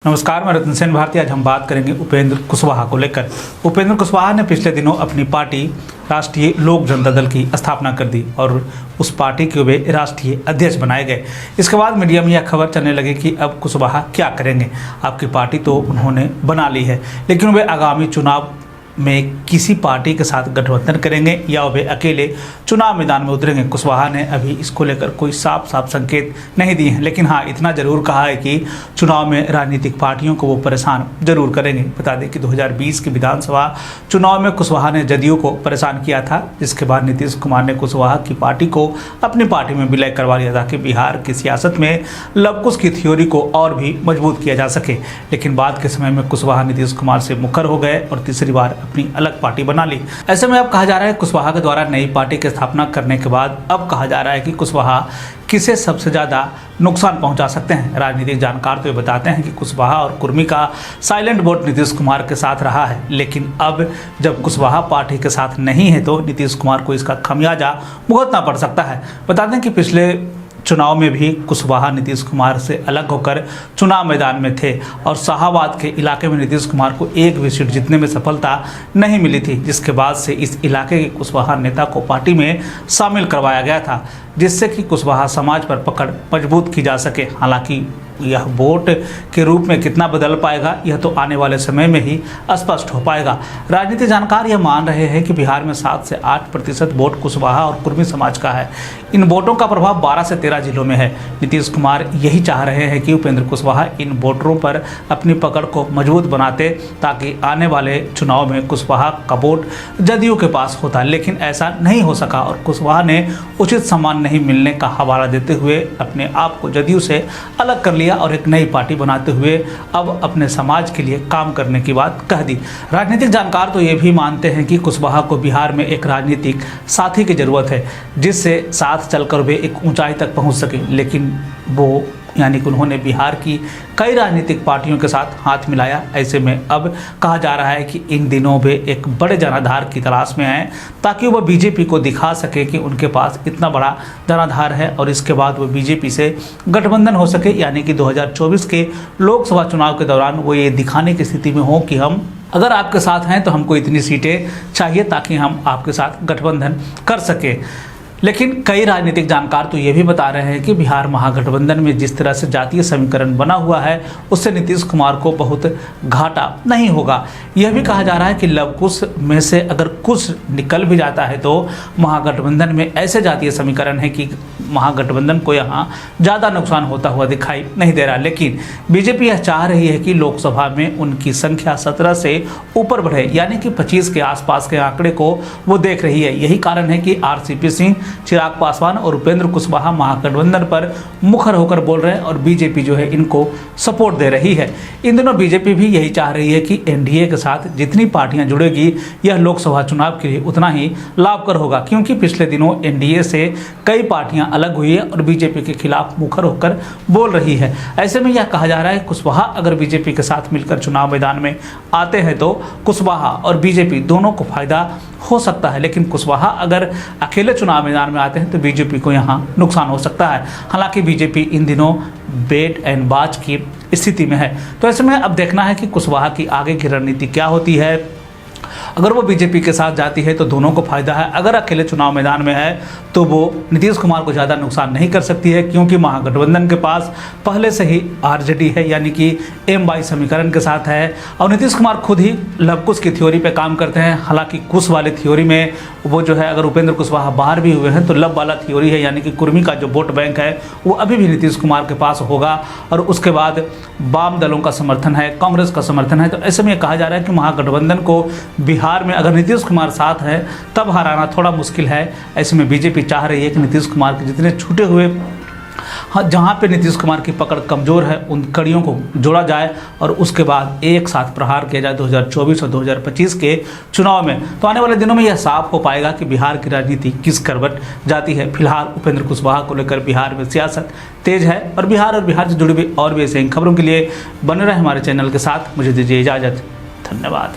नमस्कार, मैं रतन सेन भारती। आज हम बात करेंगे उपेंद्र कुशवाहा को लेकर। उपेंद्र कुशवाहा ने पिछले दिनों अपनी पार्टी राष्ट्रीय लोक जनता दल की स्थापना कर दी और उस पार्टी के वे राष्ट्रीय अध्यक्ष बनाए गए। इसके बाद मीडिया में यह खबर चलने लगी कि अब कुशवाहा क्या करेंगे। आपकी पार्टी तो उन्होंने बना ली है, लेकिन वे आगामी चुनाव में किसी पार्टी के साथ गठबंधन करेंगे या वे अकेले चुनाव मैदान में उतरेंगे। कुशवाहा ने अभी इसको लेकर कोई साफ संकेत नहीं दिए हैं, लेकिन हाँ, इतना जरूर कहा है कि चुनाव में राजनीतिक पार्टियों को वो परेशान जरूर करेंगे। बता दें कि 2020 के विधानसभा चुनाव में कुशवाहा ने जदयू को परेशान किया था, जिसके बाद नीतीश कुमार ने कुशवाहा की पार्टी को अपनी पार्टी में विलय करवा लिया ताकि बिहार की सियासत में लवकुश की थ्योरी को और भी मजबूत किया जा सके। लेकिन बाद के समय में कुशवाहा नीतीश कुमार से मुखर हो गए और तीसरी बार अपनी अलग पार्टी बना ली। ऐसे में अब कहा जा रहा है कुशवाहा के द्वारा नई पार्टी की स्थापना करने के बाद अब कहा जा रहा है कि कुशवाहा किसे सबसे ज्यादा नुकसान पहुंचा सकते हैं। राजनीतिक जानकार तो ये बताते हैं कि कुशवाहा और कुर्मी का साइलेंट वोट नीतीश कुमार के साथ रहा है, लेकिन अब जब कुशवाहा पार्टी के साथ नहीं है तो नीतीश कुमार को इसका खमियाजा भुगतना पड़ सकता है। बता दें कि पिछले चुनाव में भी कुशवाहा नीतीश कुमार से अलग होकर चुनाव मैदान में थे और शाहाबाद के इलाके में नीतीश कुमार को एक भी सीट जीतने में सफलता नहीं मिली थी, जिसके बाद से इस इलाके के कुशवाहा नेता को पार्टी में शामिल करवाया गया था, जिससे कि कुशवाहा समाज पर पकड़ मजबूत की जा सके। हालांकि यह वोट के रूप में कितना बदल पाएगा यह तो आने वाले समय में ही स्पष्ट हो पाएगा। राजनीतिक जानकार यह मान रहे हैं कि बिहार में 7 से 8% वोट कुशवाहा और कुर्मी समाज का है। इन वोटों का प्रभाव 12 से 13 जिलों में है। नीतीश कुमार यही चाह रहे हैं कि उपेंद्र कुशवाहा इन वोटरों पर अपनी पकड़ को मजबूत बनाते ताकि आने वाले चुनाव में कुशवाहा का वोट जदयू के पास होता, लेकिन ऐसा नहीं हो सका और कुशवाहा ने उचित सम्मान नहीं मिलने का हवाला देते हुए अपने आप को जदयू से अलग कर लिया और एक नई पार्टी बनाते हुए अब अपने समाज के लिए काम करने की बात कह दी। राजनीतिक जानकार तो ये भी मानते हैं कि कुशवाहा को बिहार में एक राजनीतिक साथी की जरूरत है, जिससे साथ चलकर वे एक ऊंचाई तक पहुंच सके। लेकिन वो यानी कि उन्होंने बिहार की कई राजनीतिक पार्टियों के साथ हाथ मिलाया। ऐसे में अब कहा जा रहा है कि इन दिनों वे एक बड़े जनाधार की तलाश में हैं ताकि वह बीजेपी को दिखा सके कि उनके पास इतना बड़ा जनाधार है और इसके बाद वो बीजेपी से गठबंधन हो सके, यानी कि 2024 के लोकसभा चुनाव के दौरान वो ये दिखाने की स्थिति में हो कि हम अगर आपके साथ हैं तो हमको इतनी सीटें चाहिए ताकि हम आपके साथ गठबंधन कर सके। लेकिन कई राजनीतिक जानकार तो ये भी बता रहे हैं कि बिहार महागठबंधन में जिस तरह से जातीय समीकरण बना हुआ है उससे नीतीश कुमार को बहुत घाटा नहीं होगा। यह भी कहा जा रहा है कि लवकुश में से अगर कुछ निकल भी जाता है तो महागठबंधन में ऐसे जातीय समीकरण है कि महागठबंधन को यहाँ ज़्यादा नुकसान होता हुआ दिखाई नहीं दे रहा। लेकिन बीजेपी यह चाह रही है कि लोकसभा में उनकी संख्या 17 से ऊपर बढ़े, यानी कि 25 के आसपास के आंकड़े को वो देख रही है। यही कारण है कि आरसीपी सिंह, चिराग पासवान और उपेंद्र कुशवाहा महागठबंधन पर मुखर होकर बोल रहे हैं और बीजेपी जो है इनको सपोर्ट दे रही है। इन दिनों बीजेपी भी यही चाह रही है कि एनडीए के साथ जितनी पार्टियां जुड़ेगी यह लोकसभा चुनाव के लिए उतना ही लाभकर होगा, क्योंकि पिछले दिनों एनडीए से कई पार्टियां अलग हुई है और बीजेपी के खिलाफ मुखर होकर बोल रही है। ऐसे में यह कहा जा रहा है कुशवाहा अगर बीजेपी के साथ मिलकर चुनाव मैदान में आते हैं तो कुशवाहा और बीजेपी दोनों को फायदा हो सकता है, लेकिन कुशवाहा अगर अकेले चुनाव मैदान में आते हैं तो बीजेपी को यहाँ नुकसान हो सकता है। हालांकि बीजेपी इन दिनों बेट एंड बाज की स्थिति में है, तो ऐसे में अब देखना है कि कुशवाहा की आगे की रणनीति क्या होती है। अगर वो बीजेपी के साथ जाती है तो दोनों को फायदा है, अगर अकेले चुनाव मैदान में है तो वो नीतीश कुमार को ज़्यादा नुकसान नहीं कर सकती है, क्योंकि महागठबंधन के पास पहले से ही आरजेडी है, यानी कि M-22 समीकरण के साथ है और नीतीश कुमार खुद ही लवकुश की थ्योरी पे काम करते हैं। हालांकि कुश वाली थ्योरी में वो जो है अगर उपेंद्र कुशवाहा बाहर भी हुए हैं तो लव वाला थ्योरी है, यानी कि कुर्मी का जो वोट बैंक है वो अभी भी नीतीश कुमार के पास होगा और उसके बाद वाम दलों का समर्थन है, कांग्रेस का समर्थन है। तो ऐसे में कहा जा रहा है कि महागठबंधन को बिहार में अगर नीतीश कुमार साथ है तब हराना थोड़ा मुश्किल है। ऐसे में बीजेपी चाह रही है कि नीतीश कुमार के जितने छूटे हुए जहाँ पे नीतीश कुमार की पकड़ कमज़ोर है उन कड़ियों को जोड़ा जाए और उसके बाद एक साथ प्रहार किया जाए 2024 और 2025 के चुनाव में। तो आने वाले दिनों में यह साफ हो पाएगा कि बिहार की राजनीति किस करवट जाती है। फिलहाल उपेंद्र कुशवाहा को लेकर बिहार में सियासत तेज है और बिहार से जुड़ी हुई और भी ऐसे खबरों के लिए बने रहे हमारे चैनल के साथ। मुझे दीजिए इजाज़त। धन्यवाद।